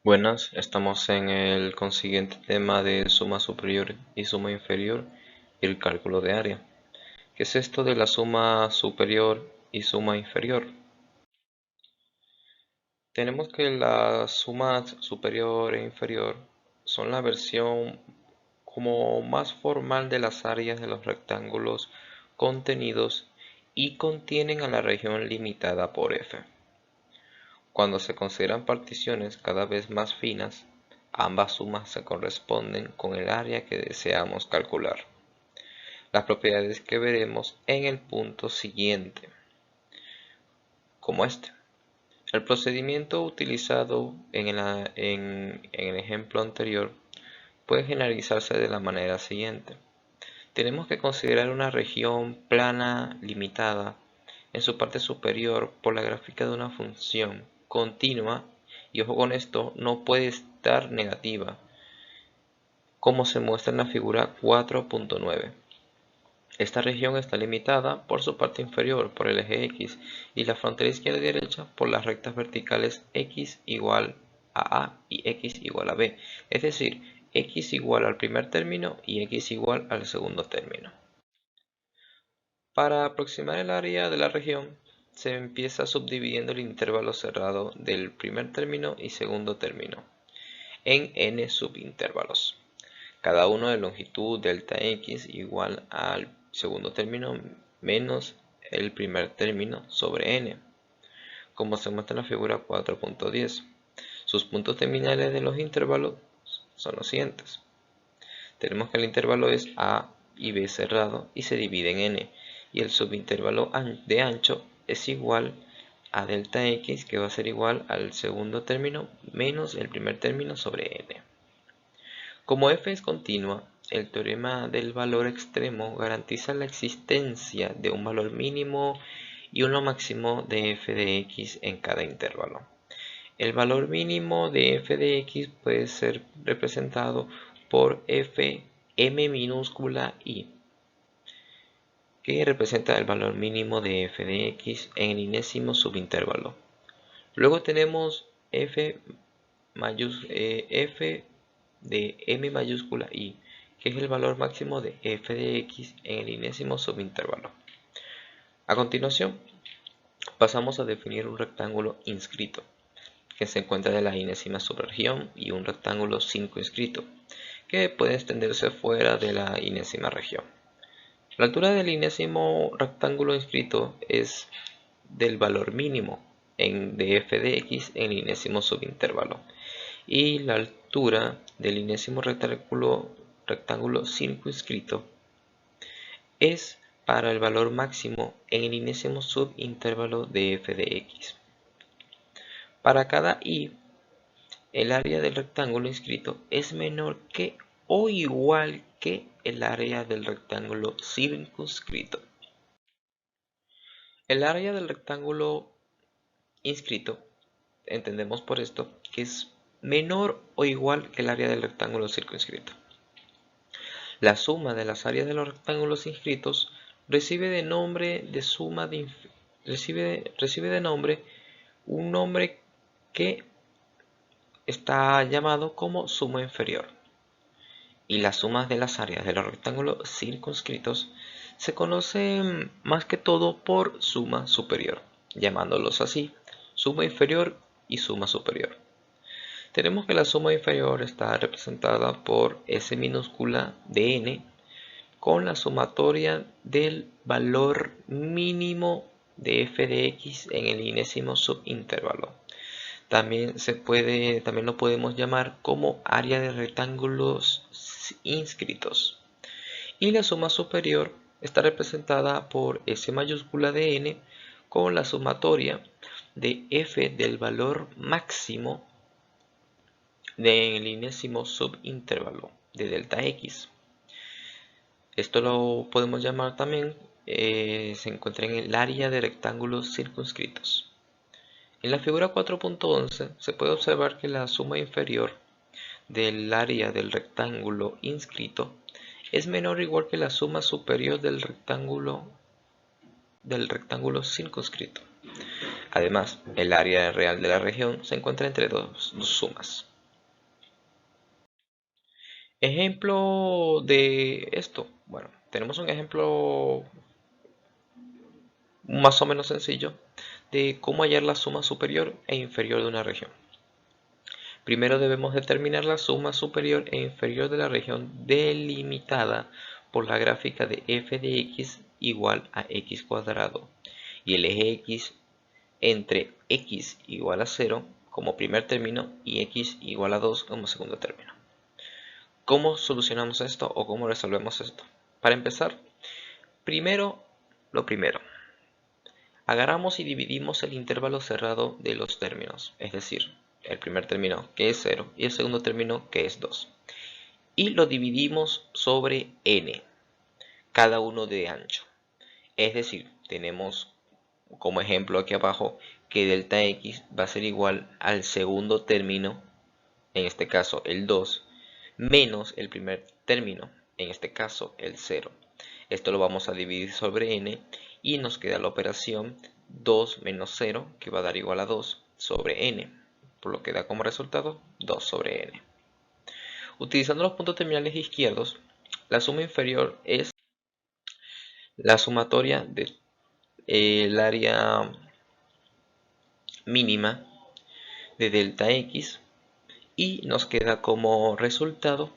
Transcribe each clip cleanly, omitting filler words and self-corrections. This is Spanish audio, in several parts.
Buenas, estamos en el consiguiente tema de suma superior y suma inferior y el cálculo de área. ¿Qué es esto de la suma superior y suma inferior? Tenemos que las sumas superior e inferior son la versión como más formal de las áreas de los rectángulos contenidos y contienen a la región limitada por F. Cuando se consideran particiones cada vez más finas, ambas sumas se corresponden con el área que deseamos calcular. Las propiedades que veremos en el punto siguiente, como este. El procedimiento utilizado en el ejemplo anterior puede generalizarse de la manera siguiente. Tenemos que considerar una región plana limitada en su parte superior por la gráfica de una función continua, y ojo con esto, no puede estar negativa, como se muestra en la figura 4.9. Esta región está limitada por su parte inferior por el eje X y la frontera izquierda y derecha por las rectas verticales X igual a A y X igual a B, es decir, X igual al primer término y X igual al segundo término. Para aproximar el área de la región, se empieza subdividiendo el intervalo cerrado del primer término y segundo término en n subintervalos, cada uno de longitud delta x igual al segundo término menos el primer término sobre n, como se muestra en la figura 4.10. Sus puntos terminales de los intervalos son los siguientes. Tenemos que el intervalo es a y b cerrado y se divide en n, y el subintervalo de ancho es igual a delta x, que va a ser igual al segundo término menos el primer término sobre n. Como f es continua, el teorema del valor extremo garantiza la existencia de un valor mínimo y uno máximo de f de x en cada intervalo. El valor mínimo de f de x puede ser representado por f m minúscula i, que representa el valor mínimo de f de x en el enésimo subintervalo. Luego tenemos f de m mayúscula i, que es el valor máximo de f de x en el enésimo subintervalo. A continuación, pasamos a definir un rectángulo inscrito, que se encuentra de la enésima subregión, y un rectángulo circunscrito, que puede extenderse fuera de la enésima región. La altura del enésimo rectángulo inscrito es del valor mínimo de f de x en el enésimo subintervalo, y la altura del enésimo rectángulo circunscrito es para el valor máximo en el enésimo subintervalo de f de x. Para cada i, el área del rectángulo inscrito es menor que o igual que el área del rectángulo circunscrito. El área del rectángulo inscrito, entendemos por esto que es menor o igual que el área del rectángulo circunscrito. La suma de las áreas de los rectángulos inscritos recibe de nombre un nombre que está llamado como suma inferior, y las sumas de las áreas de los rectángulos circunscritos se conocen más que todo por suma superior, llamándolos así suma inferior y suma superior. Tenemos que la suma inferior está representada por S minúscula de n con la sumatoria del valor mínimo de f de x en el enésimo subintervalo. También lo podemos llamar como área de rectángulos inscritos. Y la suma superior está representada por S mayúscula de n con la sumatoria de f del valor máximo del enésimo subintervalo de delta x. Esto lo podemos llamar también, se encuentra en el área de rectángulos circunscritos. En la figura 4.11 se puede observar que la suma inferior del área del rectángulo inscrito es menor o igual que la suma superior del rectángulo circunscrito. Además, el área real de la región se encuentra entre dos sumas. Ejemplo de esto. Bueno, tenemos un ejemplo más o menos sencillo de cómo hallar la suma superior e inferior de una región. Primero debemos determinar la suma superior e inferior de la región delimitada por la gráfica de f de x igual a x cuadrado y el eje x entre x igual a 0 como primer término y x igual a 2 como segundo término. ¿Cómo solucionamos esto o cómo resolvemos esto? Para empezar, lo primero, agarramos y dividimos el intervalo cerrado de los términos, es decir, el primer término que es 0 y el segundo término que es 2. Y lo dividimos sobre n, cada uno de ancho. Es decir, tenemos como ejemplo aquí abajo que delta x va a ser igual al segundo término, en este caso el 2, menos el primer término, en este caso el 0. Esto lo vamos a dividir sobre n y nos queda la operación 2 menos 0, que va a dar igual a 2 sobre n, por lo que da como resultado 2 sobre n. Utilizando los puntos terminales izquierdos, la suma inferior es la sumatoria del área mínima de delta x y nos queda como resultado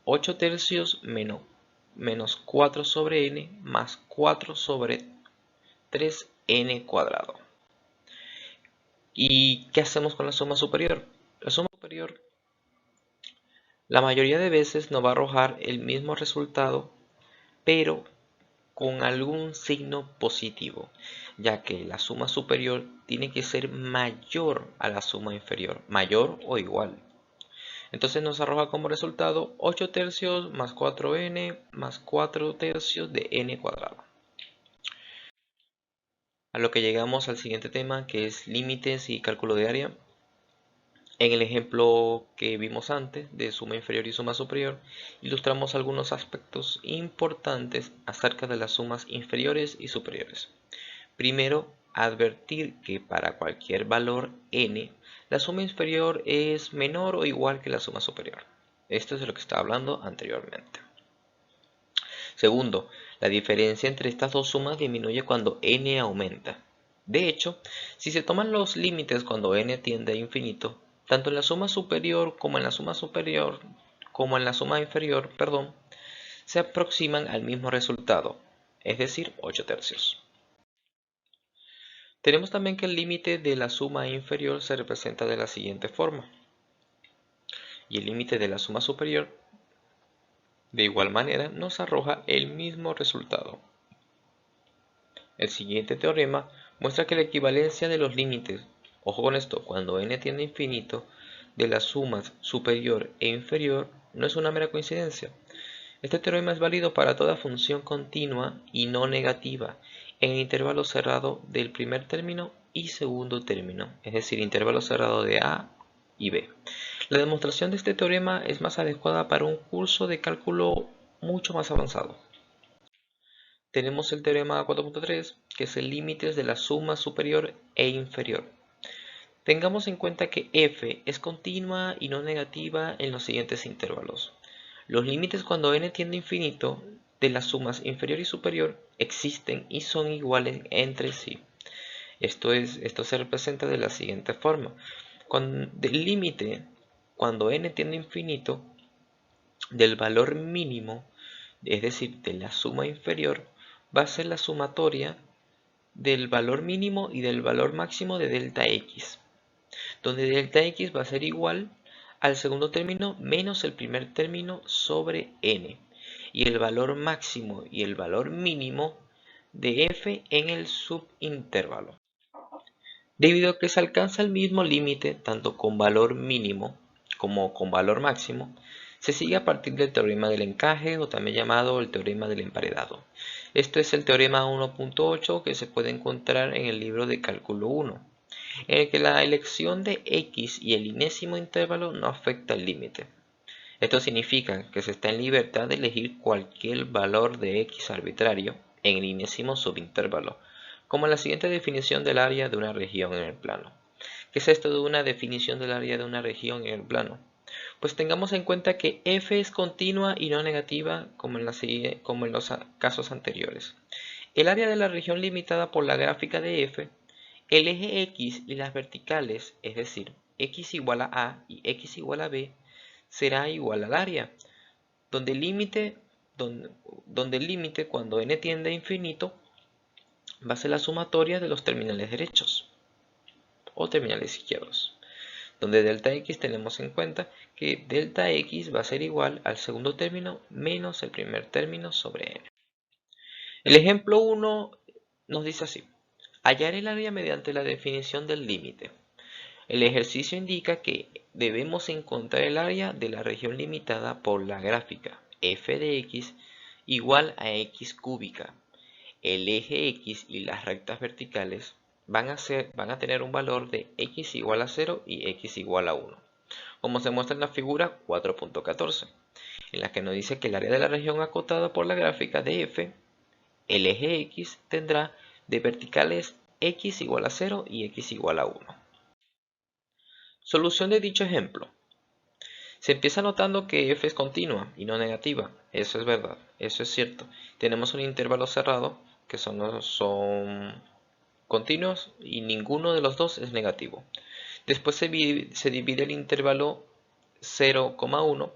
8 tercios menos 4 sobre n más 4 sobre 3n cuadrado. ¿Y qué hacemos con la suma superior? La suma superior la mayoría de veces nos va a arrojar el mismo resultado, pero con algún signo positivo, ya que la suma superior tiene que ser mayor a la suma inferior, mayor o igual. Entonces nos arroja como resultado 8 tercios más 4n más 4 tercios de n cuadrado. A lo que llegamos al siguiente tema, que es límites y cálculo de área. En el ejemplo que vimos antes de suma inferior y suma superior, ilustramos algunos aspectos importantes acerca de las sumas inferiores y superiores. Primero, advertir que para cualquier valor n, la suma inferior es menor o igual que la suma superior. Esto es de lo que estaba hablando anteriormente. Segundo, la diferencia entre estas dos sumas disminuye cuando n aumenta. De hecho, si se toman los límites cuando n tiende a infinito, tanto en la suma superior como en la suma inferior, se aproximan al mismo resultado, es decir, 8 tercios. Tenemos también que el límite de la suma inferior se representa de la siguiente forma, y el límite de la suma superior de igual manera nos arroja el mismo resultado. El siguiente teorema muestra que la equivalencia de los límites, ojo con esto, cuando n tiende a infinito, de las sumas superior e inferior no es una mera coincidencia. Este teorema es válido para toda función continua y no negativa en el intervalo cerrado del primer término y segundo término, es decir, intervalo cerrado de a y b. La demostración de este teorema es más adecuada para un curso de cálculo mucho más avanzado. Tenemos el teorema 4.3, que es el límite de la suma superior e inferior. Tengamos en cuenta que f es continua y no negativa en los siguientes intervalos. Los límites cuando n tiende a infinito de las sumas inferior y superior existen y son iguales entre sí. Esto se representa de la siguiente forma. El límite cuando n tiende a infinito del valor mínimo, es decir, de la suma inferior, va a ser la sumatoria del valor mínimo y del valor máximo de delta x, donde delta x va a ser igual al segundo término menos el primer término sobre n, y el valor máximo y el valor mínimo de f en el subintervalo. Debido a que se alcanza el mismo límite tanto con valor mínimo como con valor máximo, se sigue a partir del teorema del encaje o también llamado el teorema del emparedado. Esto es el teorema 1.8 que se puede encontrar en el libro de cálculo 1, en el que la elección de x y el enésimo intervalo no afecta el límite. Esto significa que se está en libertad de elegir cualquier valor de x arbitrario en el enésimo subintervalo, como la siguiente definición del área de una región en el plano. ¿Qué es esto de una definición del área de una región en el plano? Pues tengamos en cuenta que f es continua y no negativa como en los casos anteriores. El área de la región limitada por la gráfica de f, el eje x y las verticales, es decir, x igual a a y x igual a b, será igual al área, donde el límite cuando n tiende a infinito va a ser la sumatoria de los terminales derechos o terminales izquierdos, donde delta x tenemos en cuenta que delta x va a ser igual al segundo término menos el primer término sobre n. El ejemplo 1 nos dice así: hallar el área mediante la definición del límite. El ejercicio indica que debemos encontrar el área de la región limitada por la gráfica f de x igual a x cúbica. El eje x y las rectas verticales van a tener un valor de x igual a 0 y x igual a 1, como se muestra en la figura 4.14, en la que nos dice que el área de la región acotada por la gráfica de f, el eje x tendrá de verticales x igual a 0 y x igual a 1. Solución de dicho ejemplo. Se empieza notando que f es continua y no negativa. Eso es verdad, eso es cierto. Tenemos un intervalo cerrado que son continuos y ninguno de los dos es negativo. Después se divide el intervalo 0,1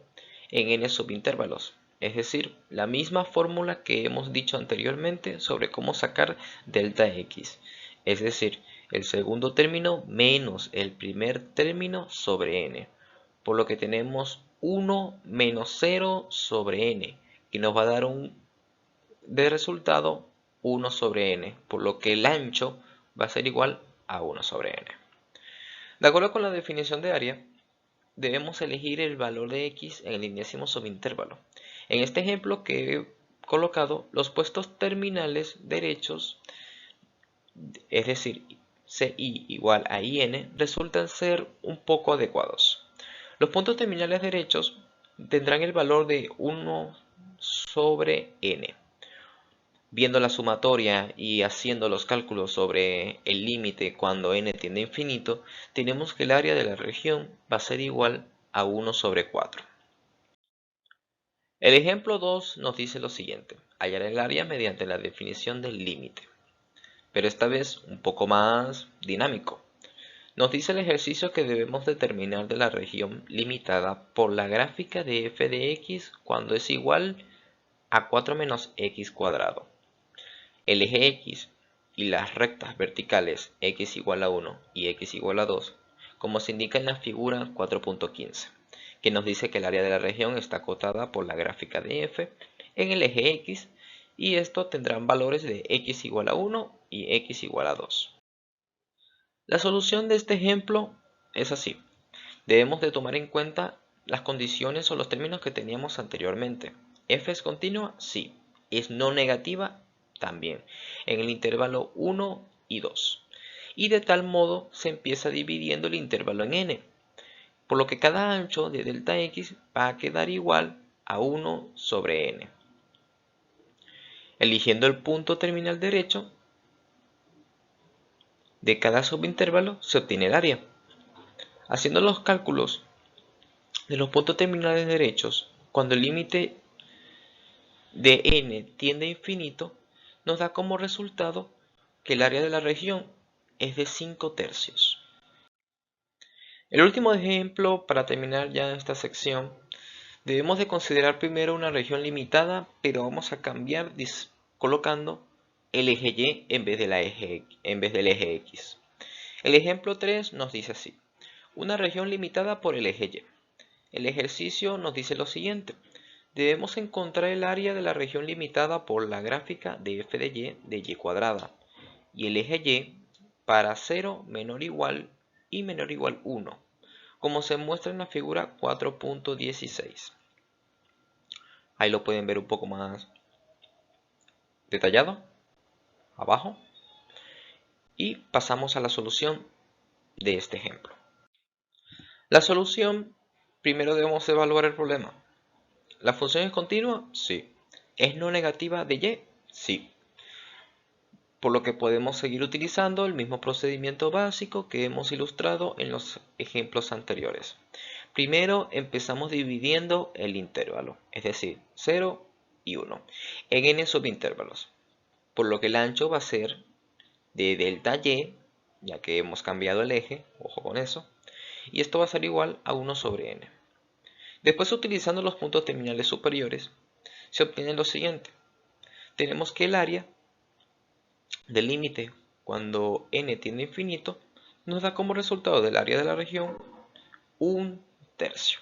en n subintervalos, es decir, la misma fórmula que hemos dicho anteriormente sobre cómo sacar delta x, es decir, el segundo término menos el primer término sobre n, por lo que tenemos 1 menos 0 sobre n, que nos va a dar de resultado 1 sobre n, por lo que el ancho va a ser igual a 1 sobre n. De acuerdo con la definición de área, debemos elegir el valor de x en el enésimo subintervalo. En este ejemplo que he colocado, los puestos terminales derechos, es decir, ci igual a in, resultan ser un poco adecuados. Los puntos terminales derechos tendrán el valor de 1 sobre n. Viendo la sumatoria y haciendo los cálculos sobre el límite cuando n tiende a infinito, tenemos que el área de la región va a ser igual a 1 sobre 4. El ejemplo 2 nos dice lo siguiente: hallar el área mediante la definición del límite, pero esta vez un poco más dinámico. Nos dice el ejercicio que debemos determinar de la región limitada por la gráfica de f de x cuando es igual a 4 menos x cuadrado. El eje x y las rectas verticales x igual a 1 y x igual a 2, como se indica en la figura 4.15, que nos dice que el área de la región está acotada por la gráfica de f en el eje x, y esto tendrán valores de x igual a 1 y x igual a 2. La solución de este ejemplo es así. Debemos de tomar en cuenta las condiciones o los términos que teníamos anteriormente. ¿F es continua? Sí. ¿Es no negativa? También. En el intervalo 1 y 2. Y de tal modo se empieza dividiendo el intervalo en n, por lo que cada ancho de delta x va a quedar igual a 1 sobre n. Eligiendo el punto terminal derecho de cada subintervalo se obtiene el área. Haciendo los cálculos de los puntos terminales derechos, cuando el límite de n tiende a infinito, nos da como resultado que el área de la región es de 5 tercios. El último ejemplo para terminar ya esta sección, debemos de considerar primero una región limitada, pero vamos a cambiar colocando el eje y en vez del eje x. El ejemplo 3 nos dice así: una región limitada por el eje y. El ejercicio nos dice lo siguiente: debemos encontrar el área de la región limitada por la gráfica de f de y cuadrada y el eje y para 0 menor o igual y menor o igual 1, como se muestra en la figura 4.16. Ahí lo pueden ver un poco más detallado abajo. Y pasamos a la solución de este ejemplo. La solución, primero debemos evaluar el problema. ¿La función es continua? Sí. ¿Es no negativa de y? Sí. por lo que podemos seguir utilizando el mismo procedimiento básico que hemos ilustrado en los ejemplos anteriores. Primero empezamos dividiendo el intervalo, es decir, 0 y 1, en n subintervalos, por lo que el ancho va a ser de delta y, ya que hemos cambiado el eje, ojo con eso, y esto va a ser igual a 1 sobre n. Después, utilizando los puntos terminales superiores, se obtiene lo siguiente. Tenemos que el área del límite cuando n tiende a infinito nos da como resultado del área de la región 1/3.